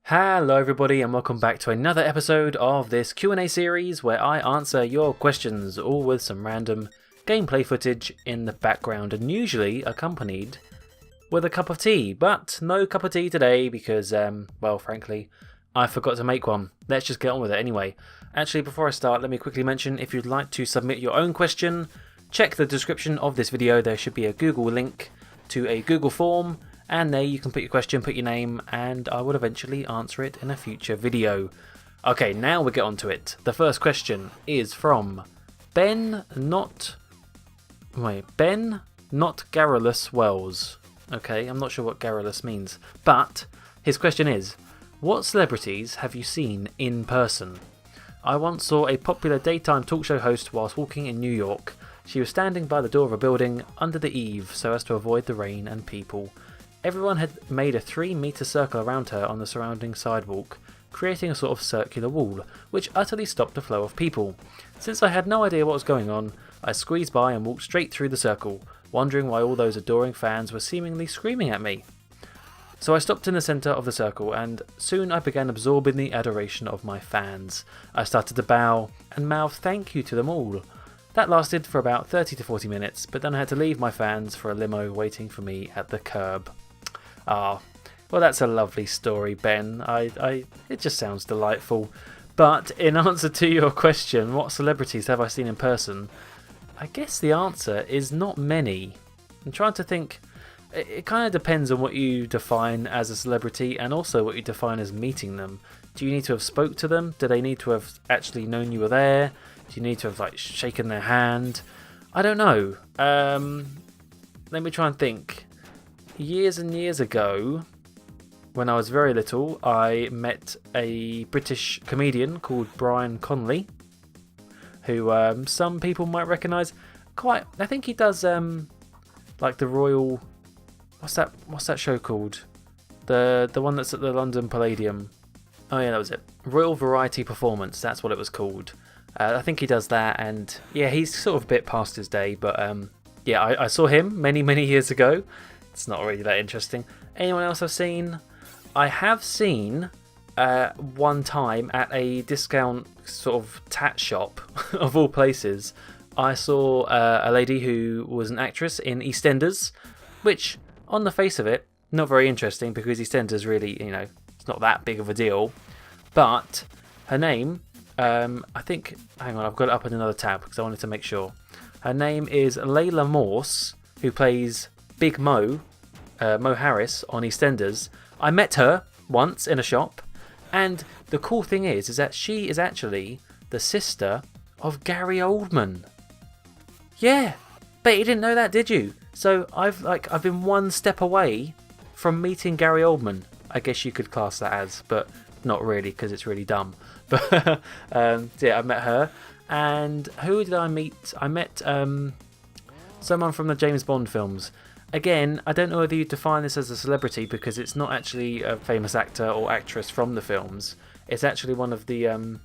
Hello everybody and welcome back to another episode of this Q&A series where I answer your questions, all with some random gameplay footage in the background and usually accompanied with a cup of tea, but no cup of tea today because, well, frankly, I forgot to make one. Let's just get on with it anyway. Actually, before I start, let me quickly mention if you'd like to submit your own question, check the description of this video. There should be a Google link to a Google form, and there you can put your question, put your name, and I will eventually answer it in a future video. Okay, now we get on to it. The first question is from Ben Not Garrulous Wells. Okay, I'm not sure what garrulous means, but his question is, what celebrities have you seen in person? I once saw a popular daytime talk show host whilst walking in New York. She was standing by the door of a building under the eave so as to avoid the rain and people. Everyone had made a 3-meter circle around her on the surrounding sidewalk, creating a sort of circular wall, which utterly stopped the flow of people. Since I had no idea what was going on, I squeezed by and walked straight through the circle, wondering why all those adoring fans were seemingly screaming at me. So I stopped in the centre of the circle, and soon I began absorbing the adoration of my fans. I started to bow and mouth thank you to them all. That lasted for about 30 to 40 minutes, but then I had to leave my fans for a limo waiting for me at the curb. Ah, well, that's a lovely story, Ben. It just sounds delightful. But in answer to your question, what celebrities have I seen in person? I guess the answer is not many. I'm trying to think. It kind of depends on what you define as a celebrity and also what you define as meeting them. Do you need to have spoke to them? Do they need to have actually known you were there? Do you need to have shaken their hand? I don't know. Let me try and think. Years and years ago, when I was very little, I met a British comedian called Brian Conley, who some people might recognise. I think he does like the Royal. What's that show called? The one that's at the London Palladium. Oh yeah, that was it. Royal Variety Performance. That's what it was called. I think he does that, and yeah, he's sort of a bit past his day, but yeah, I saw him many years ago. It's not really that interesting. Anyone else I've seen? I have seen one time at a discount sort of tat shop, of all places, I saw a lady who was an actress in EastEnders, which, on the face of it, not very interesting because EastEnders really, it's not that big of a deal. But her name, I think, hang on, I've got it up in another tab because I wanted to make sure. Her name is Layla Morse, who plays Big Mo Harris on EastEnders. I met her once in a shop, and the cool thing is that she is actually the sister of Gary Oldman. Yeah, bet you didn't know that, did you? So I've been one step away from meeting Gary Oldman. I guess you could class that as, but not really because it's really dumb. But yeah, I met her. And who did I meet? I met someone from the James Bond films. Again, I don't know whether you define this as a celebrity because it's not actually a famous actor or actress from the films. It's actually one of the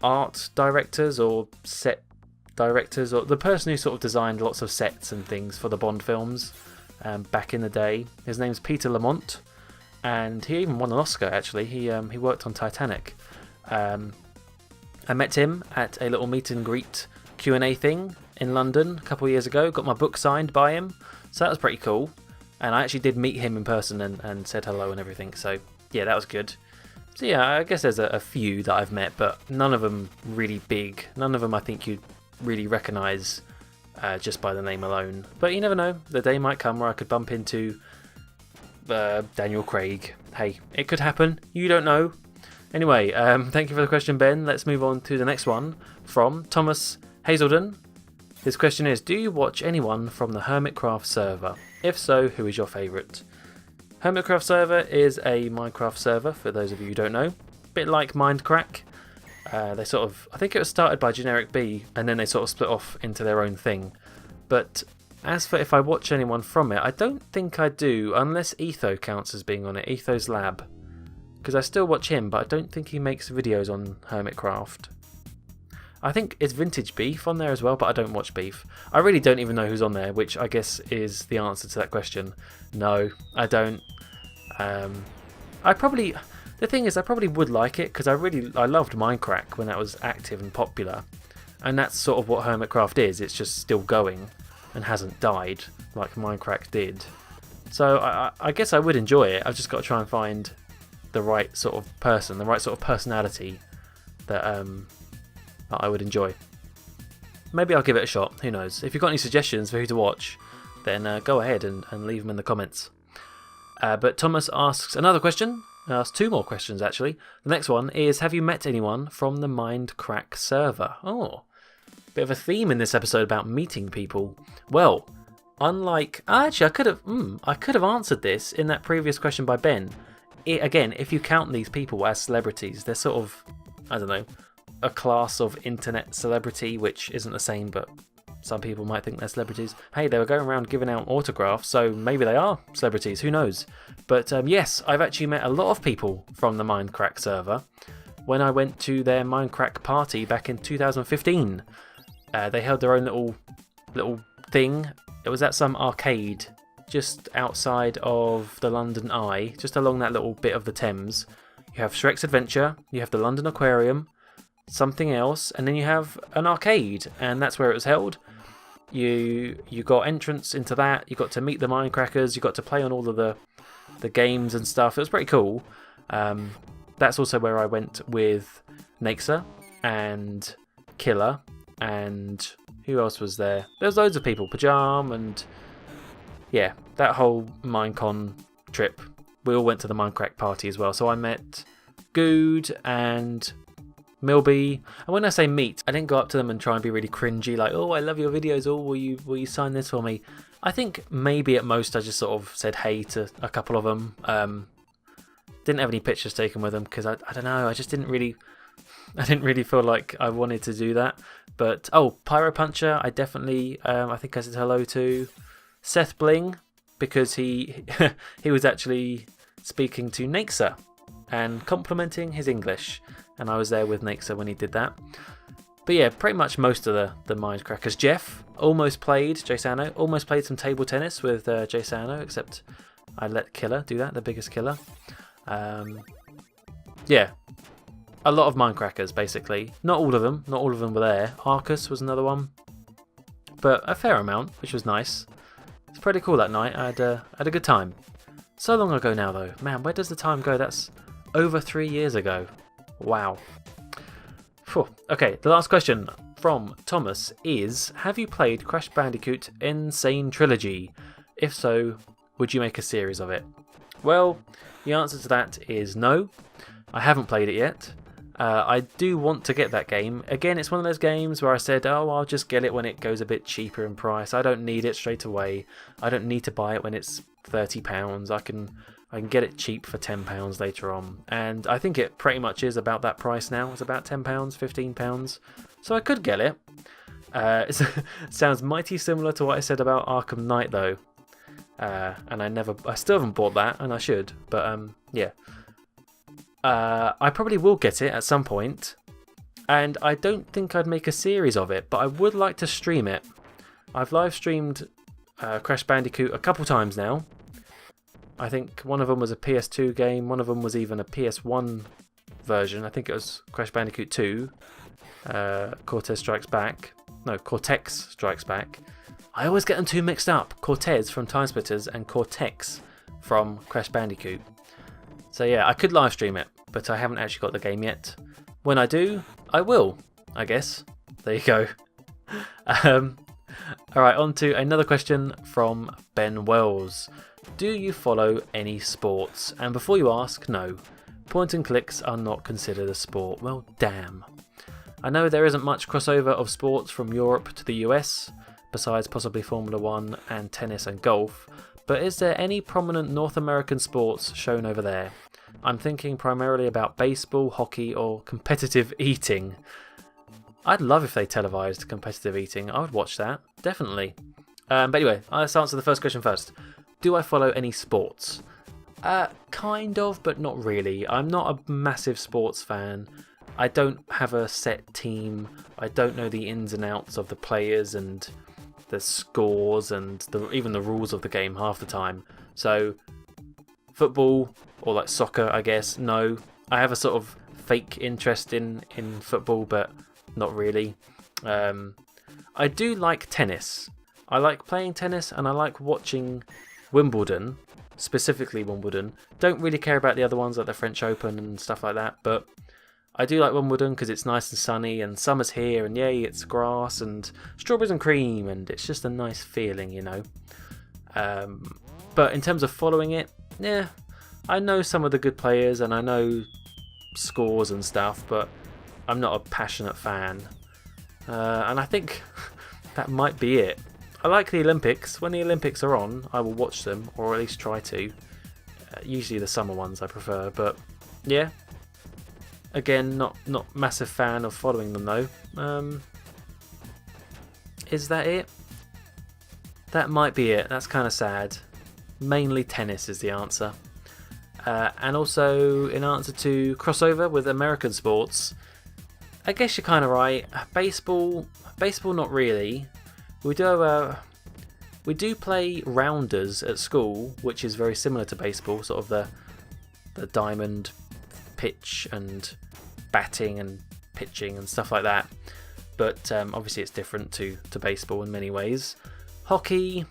art directors or set directors, or the person who sort of designed lots of sets and things for the Bond films back in the day. His name's Peter Lamont, and he even won an Oscar, actually. He worked on Titanic. I met him at a little meet and greet Q&A thing in London a couple of years ago. Got my book signed by him. So that was pretty cool. And I actually did meet him in person and said hello and everything. So yeah, that was good. So yeah, I guess there's a few that I've met, but none of them really big. None of them I think you'd really recognise just by the name alone. But you never know. The day might come where I could bump into Daniel Craig. Hey, it could happen. You don't know. Anyway, thank you for the question, Ben. Let's move on to the next one from Thomas Hazelden. His question is, do you watch anyone from the Mindcrack Server? If so, who is your favourite? Mindcrack Server is a Minecraft server, for those of you who don't know. A bit like Mindcrack. I think it was started by Generic B, and then they sort of split off into their own thing. But as for if I watch anyone from it, I don't think I do, unless Etho counts as being on it, Etho's Lab. Because I still watch him, but I don't think he makes videos on Hermitcraft. I think it's Vintage Beef on there as well, but I don't watch Beef. I really don't even know who's on there, which I guess is the answer to that question. No, I don't. I probably... The thing is, I probably would like it because I loved Mindcrack when that was active and popular, and that's sort of what Hermitcraft is. It's just still going and hasn't died like Mindcrack did. So I guess I would enjoy it. I've just got to try and find the right sort of person, the right sort of personality that I would enjoy. Maybe I'll give it a shot. Who knows? If you've got any suggestions for who to watch, then go ahead and leave them in the comments. But Thomas asks another question. Asked 2 more questions actually. The next one is, have you met anyone from the Mindcrack server? Oh, bit of a theme in this episode about meeting people. Well, unlike actually, I could have answered this in that previous question by Ben. Again, if you count these people as celebrities, they're sort of, I don't know, a class of internet celebrity, which isn't the same, but some people might think they're celebrities. Hey, they were going around giving out autographs, so maybe they are celebrities, who knows? But yes, I've actually met a lot of people from the Mindcrack server when I went to their Mindcrack party back in 2015. They held their own little thing. It was at some arcade just outside of the London Eye, just along that little bit of the Thames. You have Shrek's Adventure, you have the London Aquarium, something else, and then you have an arcade, and that's where it was held. You got entrance into that, you got to meet the Mindcrackers, you got to play on all of the games and stuff. It was pretty cool. That's also where I went with Naxa and Killer, and who else was there? There was loads of people, Pajam, and yeah, that whole Minecon trip. We all went to the Mindcrack party as well, so I met Good and Milby. And when I say meet, I didn't go up to them and try and be really cringy, like, oh, I love your videos, oh, will you sign this for me? I think maybe at most I just sort of said hey to a couple of them. Didn't have any pictures taken with them because I don't know, I didn't really feel like I wanted to do that. But Pyro Puncher, I definitely I think I said hello to. Seth Bling, because he was actually speaking to Naxa and complimenting his English, and I was there with Naxa when he did that. But yeah, pretty much most of the Mindcrackers. Jeff almost played, Jay Sano, almost played some table tennis with Jay Sano, except I let Killer do that, the biggest Killer. Yeah, a lot of Mindcrackers basically. Not all of them were there. Arcus was another one, but a fair amount, which was nice. It's pretty cool that night. I had a good time. So long ago now though. Man, where does the time go? That's over 3 years ago. Wow. Phew. Okay, the last question from Thomas is, have you played Crash Bandicoot Insane Trilogy? If so, would you make a series of it? Well, the answer to that is no. I haven't played it yet. I do want to get that game. Again, it's one of those games where I said, oh, I'll just get it when it goes a bit cheaper in price. I don't need it straight away. I don't need to buy it when it's £30. I can get it cheap for £10 later on. And I think it pretty much is about that price now. It's about £10, £15. So I could get it. It sounds mighty similar to what I said about Arkham Knight though. And I still haven't bought that, and I should. But yeah. I probably will get it at some point, and I don't think I'd make a series of it, but I would like to stream it. I've live streamed Crash Bandicoot a couple times now. I think one of them was a PS2 game, one of them was even a PS1 version. I think it was Crash Bandicoot 2, Cortex Strikes Back. I always get them too mixed up. Cortez from Time Splitters and Cortex from Crash Bandicoot. So yeah, I could live stream it, but I haven't actually got the game yet. When I do, I will, I guess. There you go. Alright, on to another question from Ben Wells. Do you follow any sports? And before you ask, no. Point and clicks are not considered a sport. Well, damn. I know there isn't much crossover of sports from Europe to the US, besides possibly Formula 1 and tennis and golf, but is there any prominent North American sports shown over there? I'm thinking primarily about baseball, hockey, or competitive eating. I'd love if they televised competitive eating. I would watch that, definitely. But anyway, let's answer the first question first. Do I follow any sports? Kind of, but not really. I'm not a massive sports fan. I don't have a set team. I don't know the ins and outs of the players and the scores and even the rules of the game half the time. So football, or like soccer, I guess, no. I have a sort of fake interest in football, but not really. I do like tennis. I like playing tennis and I like watching Wimbledon, specifically Wimbledon. Don't really care about the other ones like the French Open and stuff like that, but I do like Wimbledon because it's nice and sunny and summer's here and yay, it's grass and strawberries and cream and it's just a nice feeling, you know. But in terms of following it, yeah, I know some of the good players and I know scores and stuff, but I'm not a passionate fan. And I think that might be it. I like the Olympics. When the Olympics are on, I will watch them, or at least try to. Usually the summer ones I prefer, but yeah. Again, not massive fan of following them though. Is that it? That might be it. That's kind of sad. Mainly tennis is the answer. And also, in answer to crossover with American sports, I guess you're kind of right. Baseball, not really. We do play rounders at school, which is very similar to baseball, sort of the diamond pitch and batting and pitching and stuff like that. But obviously it's different to baseball in many ways. Hockey,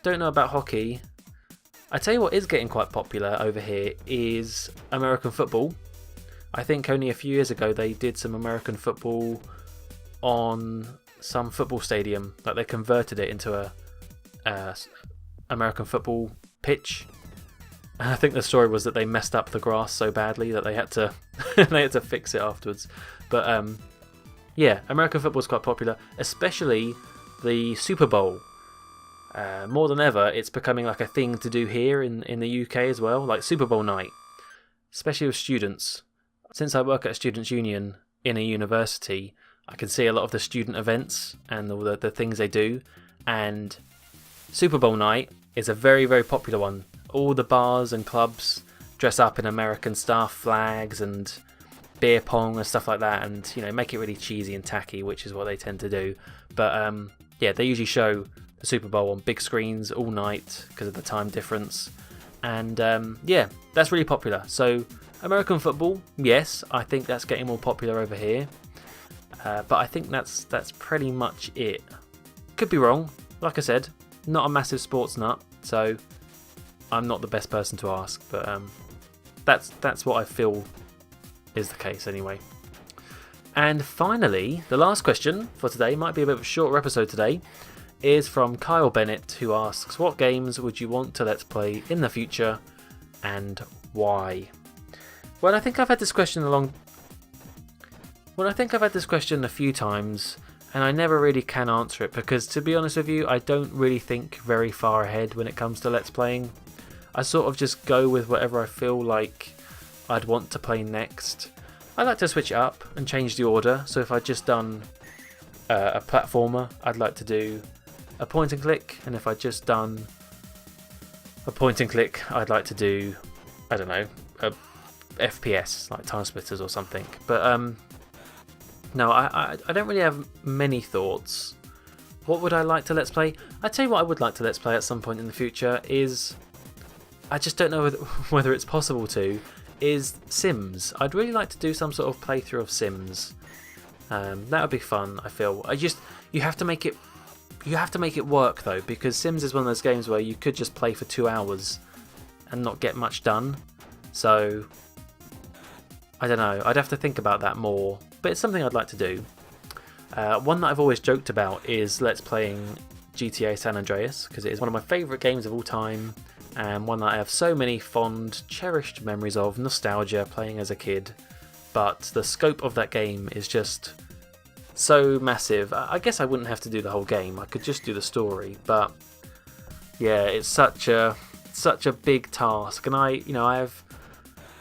don't know about hockey. I tell you what is getting quite popular over here is American football. I think only a few years ago they did some American football on some football stadium. Like they converted it into a American football pitch. And I think the story was that they messed up the grass so badly that they had to fix it afterwards. But yeah, American football is quite popular, especially the Super Bowl. More than ever, it's becoming like a thing to do here in the UK as well, like Super Bowl night, especially with students. Since I work at a students' union in a university, I can see a lot of the student events and all the things they do, and Super Bowl night is a very, very popular one. All the bars and clubs dress up in American stuff, flags and beer pong and stuff like that, and you know, make it really cheesy and tacky, which is what they tend to do. But yeah, they usually show the Super Bowl on big screens all night because of the time difference, and yeah, that's really popular. So American football, yes, I think that's getting more popular over here. But I think that's pretty much it. Could be wrong. Like I said, not a massive sports nut, so I'm not the best person to ask. But that's what I feel is the case anyway. And finally, the last question for today, might be a bit of a shorter episode today, is from Kyle Bennett, who asks, what games would you want to let's play in the future and why? Well, I think I've had this question a few times, and I never really can answer it because, to be honest with you, I don't really think very far ahead when it comes to Let's Playing. I sort of just go with whatever I feel like I'd want to play next. I like to switch it up and change the order, so if I'd just done a platformer, I'd like to do a point and click, and if I'd just done a point and click, I'd like to do, I don't know, a FPS, like Time Splitters or something. But no, I don't really have many thoughts. What would I like to Let's Play? I'd tell you what I would like to Let's Play at some point in the future is, I just don't know whether it's possible to, is Sims. I'd really like to do some sort of playthrough of Sims. That would be fun, I feel. You have to make it work though, because Sims is one of those games where you could just play for 2 hours and not get much done. So I don't know, I'd have to think about that more, but it's something I'd like to do. One that I've always joked about is Let's Playing GTA San Andreas, because it is one of my favourite games of all time, and one that I have so many fond, cherished memories of, nostalgia playing as a kid. But the scope of that game is just so massive. I guess I wouldn't have to do the whole game, I could just do the story, but yeah, it's such a big task, and I have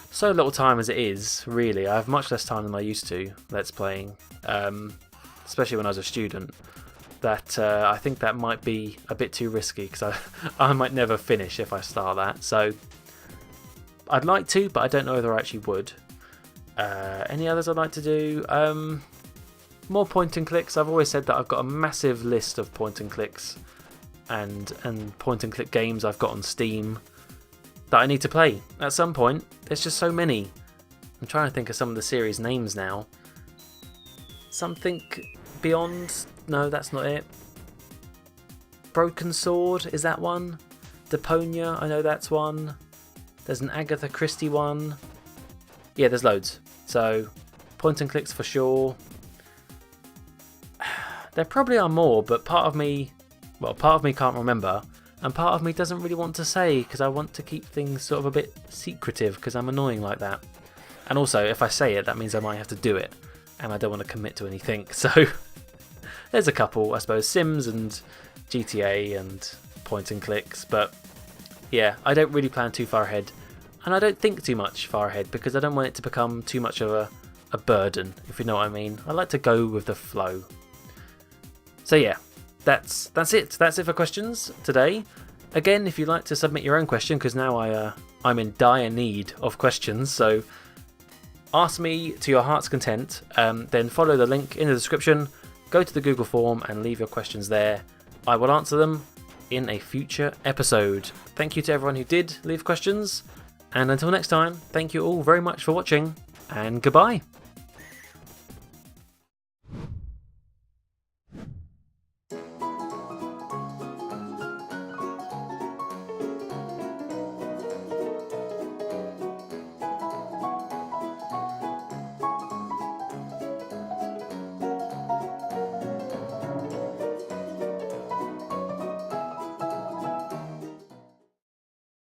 so little time as it is, really. I have much less time than I used to Let's Playing, especially when I was a student, that I think that might be a bit too risky, because I might never finish if I start that. So I'd like to, but I don't know whether I actually would. Any others I'd like to do? More point and clicks. I've always said that I've got a massive list of point and clicks and point and click games I've got on Steam that I need to play at some point. There's just so many. I'm trying to think of some of the series names now. Something Beyond? No, that's not it. Broken Sword, is that one? Deponia, I know that's one. There's an Agatha Christie one. Yeah, there's loads. So, point and clicks for sure. There probably are more, but part of me can't remember, and part of me doesn't really want to say because I want to keep things sort of a bit secretive because I'm annoying like that. And also, if I say it, that means I might have to do it, and I don't want to commit to anything. So, there's a couple, I suppose, Sims and GTA and point and clicks, but yeah, I don't really plan too far ahead, and I don't think too much far ahead because I don't want it to become too much of a burden, if you know what I mean. I like to go with the flow. So yeah, that's it. That's it for questions today. Again, if you'd like to submit your own question, because now I'm in dire need of questions, so ask me to your heart's content. Then follow the link in the description, go to the Google form and leave your questions there. I will answer them in a future episode. Thank you to everyone who did leave questions, and until next time, thank you all very much for watching, and goodbye.